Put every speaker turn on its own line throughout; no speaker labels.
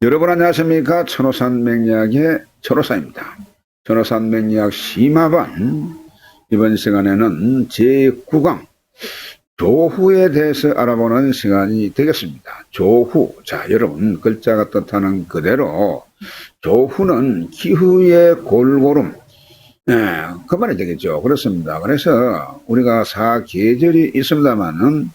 여러분 안녕하십니까? 천호산 맹리학의 천호사입니다. 천호산 맹리학 심화반 이번 시간에는 제9강 조후에 대해서 알아보는 시간이 되겠습니다. 조후, 자 여러분 글자가 뜻하는 그대로 조후는 기후의 골고름, 그 말이 되겠죠. 그렇습니다. 그래서 우리가 사계절이 있습니다만은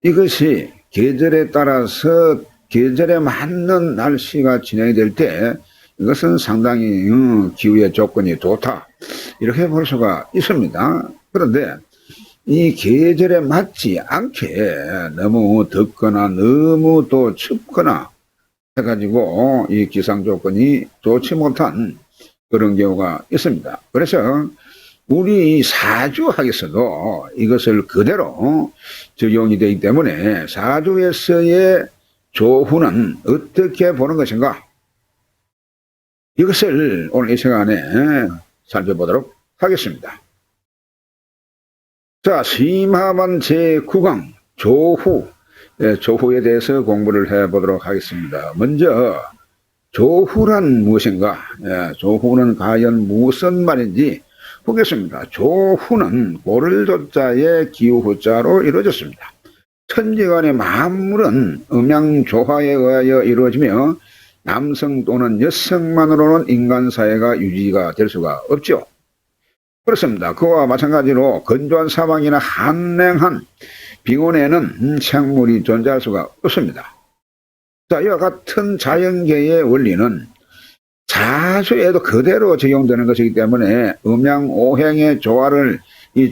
이것이 계절에 따라서 계절에 맞는 날씨가 진행이 될 때 이것은 상당히 기후의 조건이 좋다 이렇게 볼 수가 있습니다. 그런데 이 계절에 맞지 않게 너무 덥거나 너무 또 춥거나 해가지고 이 기상 조건이 좋지 못한 그런 경우가 있습니다. 그래서 우리 사주학에서도 이것을 그대로 적용이 되기 때문에 사주에서의 조후는 어떻게 보는 것인가? 이것을 오늘 이 시간에 살펴보도록 하겠습니다. 자, 심화반 제9강 조후, 조후에 대해서 공부를 해보도록 하겠습니다. 먼저 조후란 무엇인가? 조후는 과연 무슨 말인지 보겠습니다. 조후는 고를 조자의 기후자로 이루어졌습니다. 천지간의 만물은 음양조화에 의하여 이루어지며 남성 또는 여성만으로는 인간사회가 유지가 될 수가 없죠. 그렇습니다. 그와 마찬가지로 건조한 사막이나 한랭한 빙원에는 생물이 존재할 수가 없습니다. 자, 이와 같은 자연계의 원리는 사주에도 그대로 적용되는 것이기 때문에 음양오행의 조화를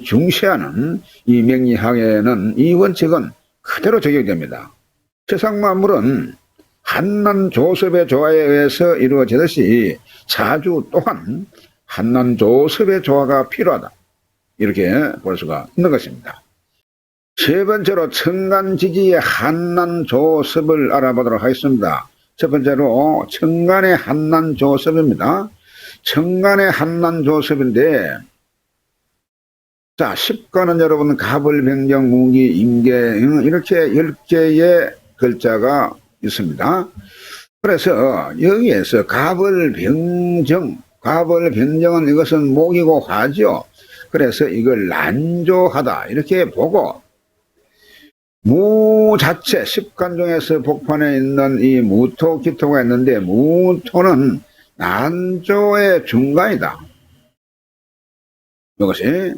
중시하는 이 명리학에는 이 원칙은 그대로 적용됩니다. 세상 만물은 한난조섭의 조화에 의해서 이루어지듯이 사주 또한 한난조섭의 조화가 필요하다. 이렇게 볼 수가 있는 것입니다. 세 번째로 천간지지의 한난조섭을 알아보도록 하겠습니다. 첫 번째로 천간의 한난조섭입니다. 천간의 한난조섭인데 자, 10간은 여러분 갑을, 병정, 무기, 임계 이렇게 10개의 글자가 있습니다. 그래서 여기에서 갑을, 병정은 이것은 목이고 화죠. 그래서 이걸 난조하다 이렇게 보고 무 자체 10간 중에서 복판에 있는 이 무토, 기토가 있는데 무토는 난조의 중간이다. 이것이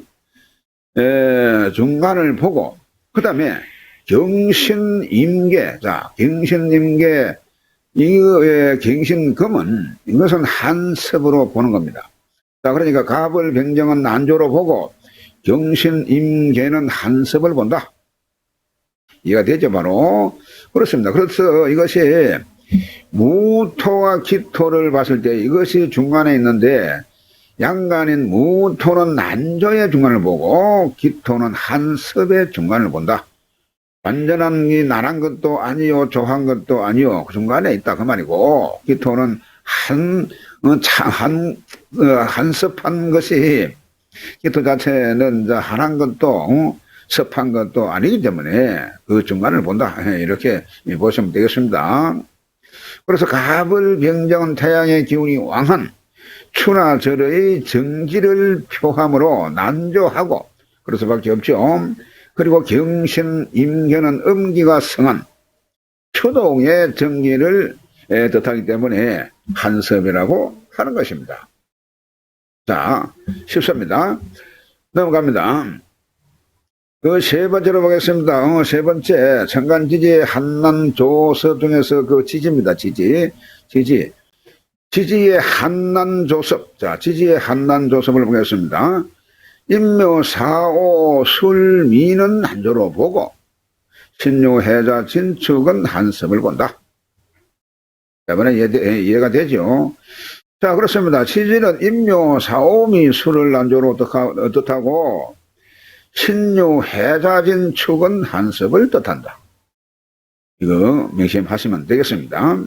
중간을 보고 그 다음에 경신임계, 자 경신임계 이거의 경신금은 이것은 한섭으로 보는 겁니다. 자 그러니까 갑을, 병정은 난조로 보고 경신임계는 한섭을 본다. 이해가 되죠? 바로 그렇습니다. 그래서 이것이 무토와 기토를 봤을 때 이것이 중간에 있는데 양간인 무토는 난조의 중간을 보고 기토는 한섭의 중간을 본다. 완전한 이 난한 것도 아니요 조한 것도 아니요 그 중간에 있다 그 말이고 기토는 한섭한 것이 기토 자체는 한한 것도 섭한 것도 아니기 때문에 그 중간을 본다 이렇게 보시면 되겠습니다. 그래서 갑을, 병정은 태양의 기운이 왕한 추나 절의 정지를 표함으로 난조하고 그럴 수밖에 없죠. 그리고 경신, 임계는 음기가 성한 초동의 정기를 뜻하기 때문에 한섭이라고 하는 것입니다. 자, 쉽습니다. 넘어갑니다. 그 세 번째로 보겠습니다. 세 번째 천간지지의 한난조섭 중에서 그 지지입니다. 지지의 한난조섭. 자, 지지의 한난조섭을 보겠습니다. 인묘, 사오, 술, 미는 난조로 보고 신유, 해자, 진축은 한섭을 본다. 때문에 이해가 되죠. 자, 그렇습니다. 지지는 인묘, 사오미, 술을 난조로 뜻하고 신유, 해자, 진축은 한섭을 뜻한다. 이거 명심하시면 되겠습니다.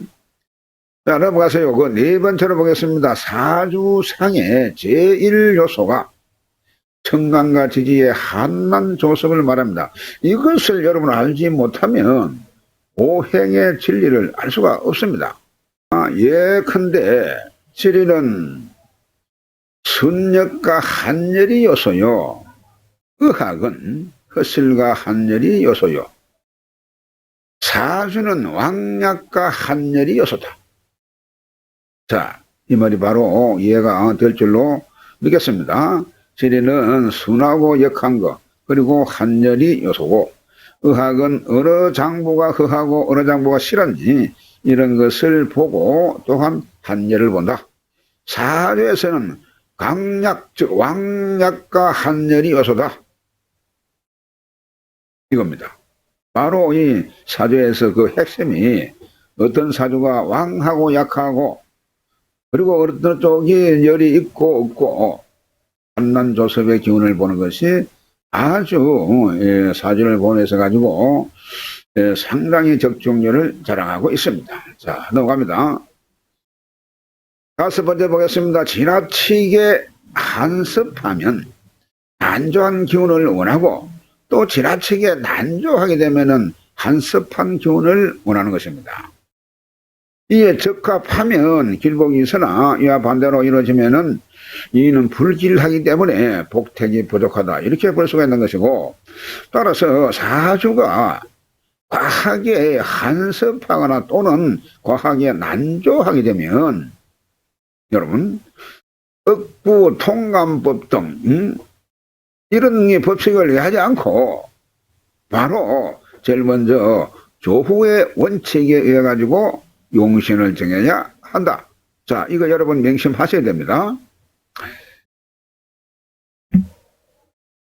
자, 넘어가세요. 그 네 번째로 보겠습니다. 사주상의 제1요소가 천간과 지지의 한난조섭을 말합니다. 이것을 여러분 알지 못하면 오행의 진리를 알 수가 없습니다. 예컨대 지리는 순역과 한열이 요소요. 의학은 허슬과 한열이 요소요. 사주는 왕약과 한열이 요소다. 자, 이 말이 바로 이해가 될 줄로 믿겠습니다. 지리는 순하고 역한 것, 그리고 한열이 요소고, 의학은 어느 장부가 허하고 어느 장부가 실한지 이런 것을 보고 또한 한열을 본다. 사주에서는 강약, 즉 왕약과 한열이 요소다. 이겁니다. 바로 이 사주에서 그 핵심이 어떤 사주가 왕하고 약하고 그리고 어떤 쪽이 열이 있고 없고 한난조섭의 기운을 보는 것이 아주 사주를 보면서 가지고 상당히 적중률을 자랑하고 있습니다. 자, 넘어갑니다. 다섯 번째 보겠습니다. 지나치게 한섭하면 난조한 기운을 원하고 또 지나치게 난조하게 되면은 한섭한 기운을 원하는 것입니다. 이에 적합하면 길복이 있으나 이와 반대로 이루어지면은 이는 불길하기 때문에 복택이 부족하다. 이렇게 볼 수가 있는 것이고, 따라서 사주가 과하게 한섭하거나 또는 과하게 난조하게 되면 여러분 억부 통감법 등 이런 법칙을 하지 않고 바로 제일 먼저 조후의 원칙에 의해 가지고 용신을 정해야 한다. 자, 이거 여러분 명심하셔야 됩니다.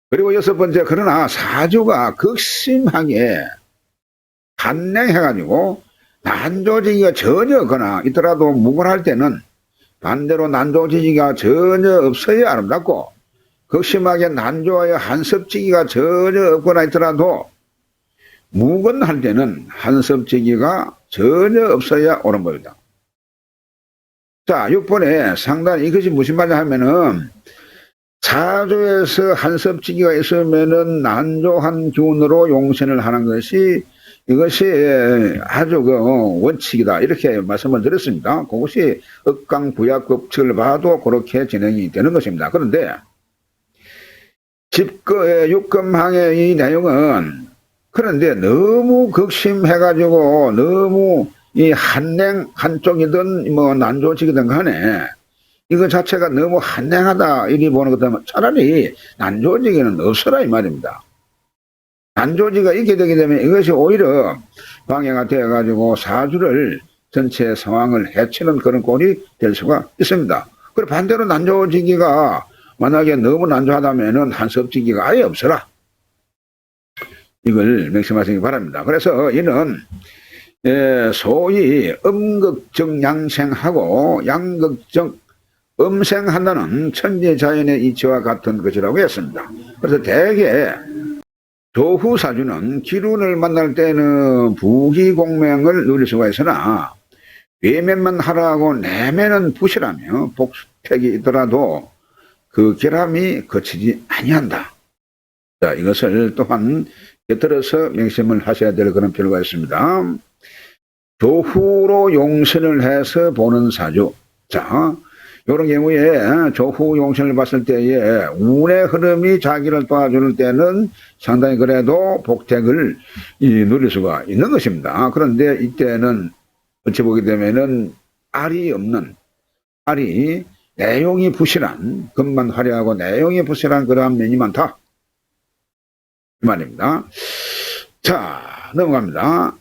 그리고 여섯 번째, 그러나 사주가 극심하게 한냉해가지고 난조지기가 전혀 거나 있더라도 무관할 때는 반대로 난조지기가 전혀 없어야 아름답고, 극심하게 난조하여 한섭지기가 전혀 없거나 있더라도 무건할 때는 한섭지기가 전혀 없어야 옳은 법이다. 자, 6번에 상단 이것이 무슨 말이냐 하면은 사주에서 한섭지기가 있으면은 난조한 기운으로 용신을 하는 것이 이것이 아주 그 원칙이다. 이렇게 말씀을 드렸습니다. 그것이 억강부약 법칙을 봐도 그렇게 진행이 되는 것입니다. 그런데 육금항의 이 내용은 그런데 너무 극심해가지고 너무 이 한냉 한쪽이든 뭐 난조직이든 간에 이거 자체가 너무 한냉하다 이리 보는 것 때문에 차라리 난조지기는 없어라 이 말입니다. 난조지가 있게 되게 되면 이것이 오히려 방해가 되어가지고 사주를 전체 상황을 해치는 그런 꼴이 될 수가 있습니다. 그리고 반대로 난조지기가 만약에 너무 난조하다면은 한섭지기가 아예 없어라. 이걸 명심하시기 바랍니다. 그래서 이는 소위 음극적 양생하고 양극적 음생한다는 천지자연의 이치와 같은 것이라고 했습니다. 그래서 대개 조후사주는 기운을 만날 때는 부기공명을 누릴 수가 있으나 외면만 하라고 내면은 부실하며 복택이 있더라도 그 결함이 거치지 아니한다. 자, 이것을 또한 곁들여서 명심을 하셔야 될 그런 필요가 있습니다. 조후로 용신을 해서 보는 사주. 자, 이런 경우에 조후 용신을 봤을 때에 운의 흐름이 자기를 도와주는 때는 상당히 그래도 복택을 누릴 수가 있는 것입니다. 그런데 이때는 어찌 보게 되면은 알이 없는, 알이 내용이 부실한, 겉만 화려하고 내용이 부실한 그러한 면이 많다. 이 말입니다. 자, 넘어갑니다.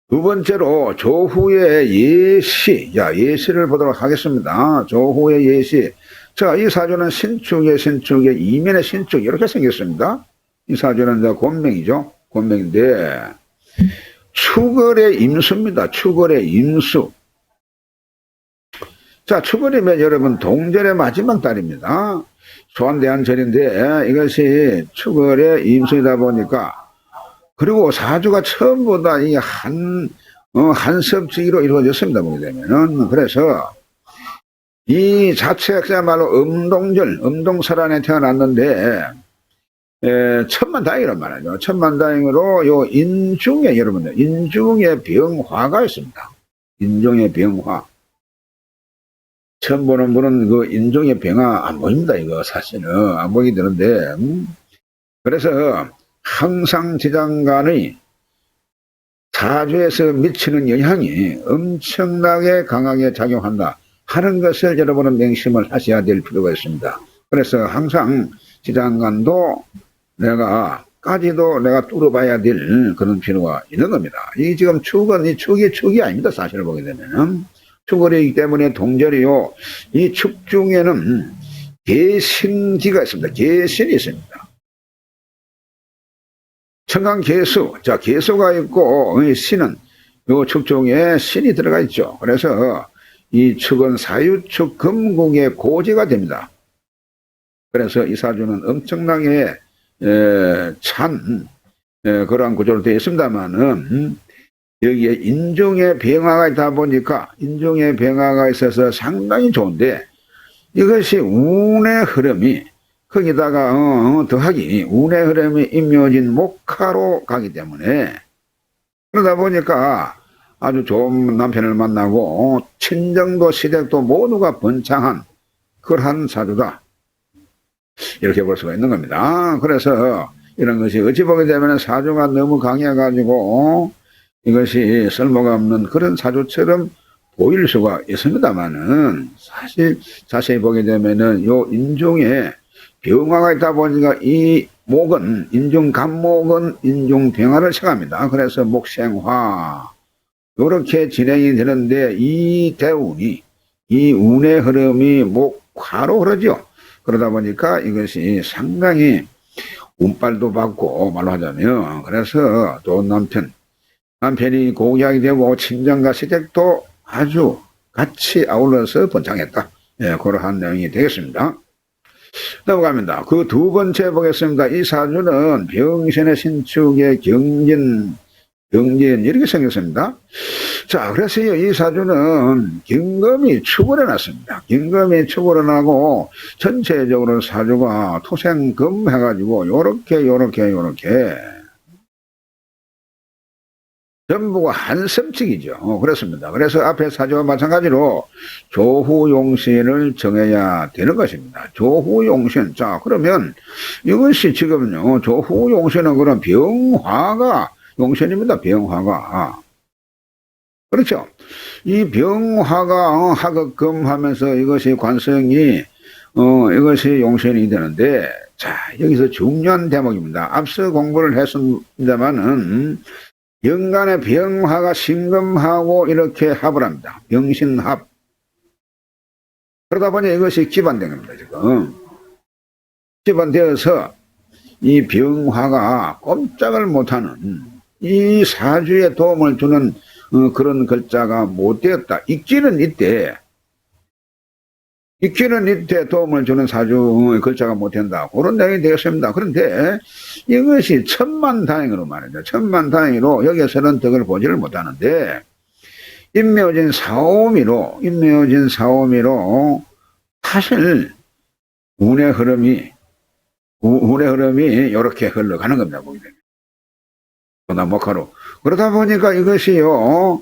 두 번째로 조후의 예시. 자, 예시를 보도록 하겠습니다. 조후의 예시. 자, 이 사주는 신축의 이면의 신축 이렇게 생겼습니다. 이 사주는 이제 곤명이죠. 곤명인데 축월의 임수입니다. 축월의 임수. 자, 축월이면 여러분 동절의 마지막 달입니다. 소환대한절인데 이것이 축월의 임수이다 보니까, 그리고 사주가 처음보다 이 한섭지기로 이루어졌습니다. 보게 되면은. 그래서 이 자체야말로 음동절, 음동설안에 태어났는데, 천만다행이란 말이죠. 천만다행으로 요 인중에, 여러분들, 인중에 병화가 있습니다. 인종의 병화. 처음 보는 분은 그 인종의 병화 안 보입니다. 이거 사실은 안 보이게 되는데, 그래서 항상 지장간의 사주에서 미치는 영향이 엄청나게 강하게 작용한다 하는 것을 여러분은 명심을 하셔야 될 필요가 있습니다. 그래서 항상 지장간도 까지도 내가 뚫어봐야 될 그런 필요가 있는 겁니다. 이 지금 축은 이 축이 아닙니다. 사실을 보게 되면은. 축월이기 때문에 동절이요. 이 축 중에는 계신기가 있습니다. 계신이 있습니다. 천간계수. 자, 계수가 있고, 이 신은, 요 축 중에 신이 들어가 있죠. 그래서 이 축은 사유축 금국의 고지가 됩니다. 그래서 이 사주는 엄청나게 찬 그러한 구조로 되어 있습니다만은 여기에 인종의 변화가 있다 보니까 인종의 변화가 있어서 상당히 좋은데 이것이 운의 흐름이 거기다가 더하기 운의 흐름이 임묘진 목화로 가기 때문에 그러다 보니까 아주 좋은 남편을 만나고 친정도 시댁도 모두가 번창한 그러한 사주다. 이렇게 볼 수가 있는 겁니다. 그래서 이런 것이 어찌 보게 되면 사주가 너무 강해가지고 이것이 쓸모가 없는 그런 사주처럼 보일 수가 있습니다만은 사실 자세히 보게 되면은 요 인종에 병화가 있다 보니까 이 목은 인종간목은 인종병화를 생합니다. 그래서 목생화 이렇게 진행이 되는데 이 대운이 이 운의 흐름이 목화로 흐르죠. 그러다 보니까 이것이 상당히 운빨도 받고 말로 하자면 그래서 또 남편이 공약이 되고 친정과 시댁도 아주 같이 아울러서 번창했다. 예, 그러한 내용이 되겠습니다. 넘어갑니다. 그 두 번째 보겠습니다. 이 사주는 병신의 신축의 경진 이렇게 생겼습니다. 자, 그래서 이 사주는 경금이 축을 해놨습니다. 경금이 축을 해나고 전체적으로 사주가 토생금 해가지고 요렇게 전부가 한섬칙이죠. 그렇습니다. 그래서 앞에 사주와 마찬가지로 조후용신을 정해야 되는 것입니다. 조후용신. 자, 그러면 이것이 지금요, 조후용신은 그런 병화가 용신입니다. 병화가. 그렇죠. 이 병화가 하극금 하면서 이것이 관성이 이것이 용신이 되는데 자, 여기서 중요한 대목입니다. 앞서 공부를 했습니다만은 연간의 병화가 신금하고 이렇게 합을 합니다. 병신합. 그러다 보니 이것이 기반된 겁니다. 지금 기반되어서 이 병화가 꼼짝을 못하는 이 사주에 도움을 주는 그런 글자가 못 되었다. 있기는 이때 도움을 주는 사주 글자가 못 된다. 그런 내용이 되겠습니다. 그런데 이것이 천만다행으로 말이죠. 천만다행으로 여기서는 덕을 보지를 못하는데 임묘진 사오미로 사실 운의 흐름이 이렇게 흘러가는 겁니다. 보게 되면. 목화로. 그러다 보니까 이것이요,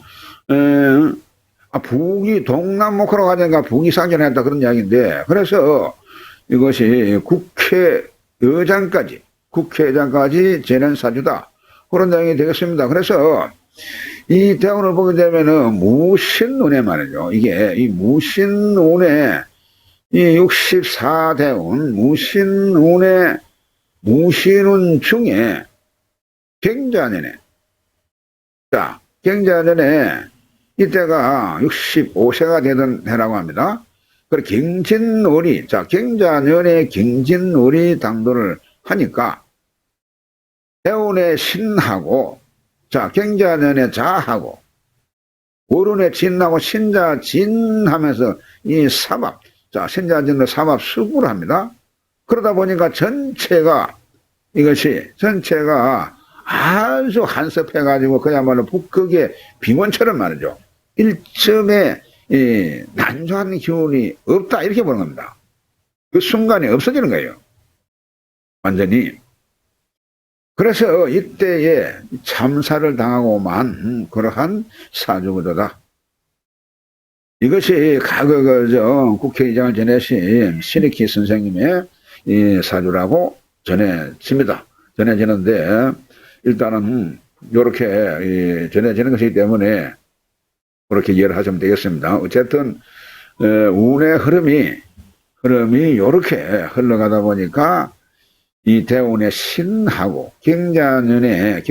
북이 동남목화로 가니까 북이 상전했다 그런 이야기인데, 그래서 이것이 국회의장까지 재는 사주다. 그런 내용이 되겠습니다. 그래서 이 대운을 보게 되면은 무신운에 말이죠. 이게 이 무신운에 이 64대운 무신운 중에 경자년에 자, 경자년에 이때가 65세가 되던 해라고 합니다. 그리고 경진월이 경자년에 경진월이 당도를 하니까 대운의 신하고 경자년에 자하고 월운의 진하고 신자진 하면서 이 삼합 신자진으로 삼합 수구를 합니다. 그러다 보니까 전체가 아주 한섭해가지고 그야말로 북극의 빙원처럼 말이죠. 일점의 난조한 기운이 없다 이렇게 보는 겁니다. 그 순간에 없어지는 거예요. 완전히. 그래서 이때에 참사를 당하고만 그러한 사주구조다. 이것이 과거 국회의장을 지내신 신익희 선생님의 이 사주라고 전해지는데, 일단은 이렇게 전해지는 것이기 때문에 그렇게 이해를 하시면 되겠습니다. 어쨌든 운의 흐름이 이렇게 흘러가다 보니까 이 대운의 신하고 경자년의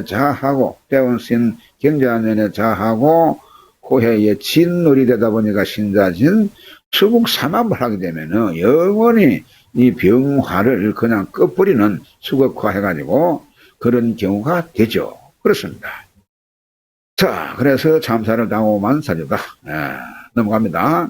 자하고, 대운신 경자년의 자하고 고해의 진놀이 되다 보니까 신자진 수국삼합을 하게 되면은 영원히 이 병화를 그냥 꺼버리는 수극화 해가지고 그런 경우가 되죠. 그렇습니다. 자, 그래서 참사를 당하고만 사주다. 넘어갑니다.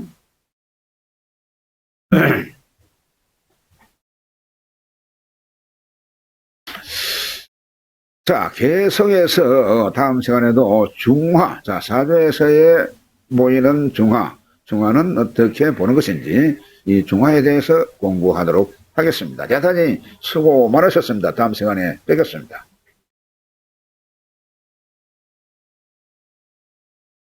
자, 개성에서 다음 시간에도 중화, 자, 사주에서의 보이는 중화는 어떻게 보는 것인지 이 중화에 대해서 공부하도록 하겠습니다. 대단히 수고 많으셨습니다. 다음 시간에 뵙겠습니다.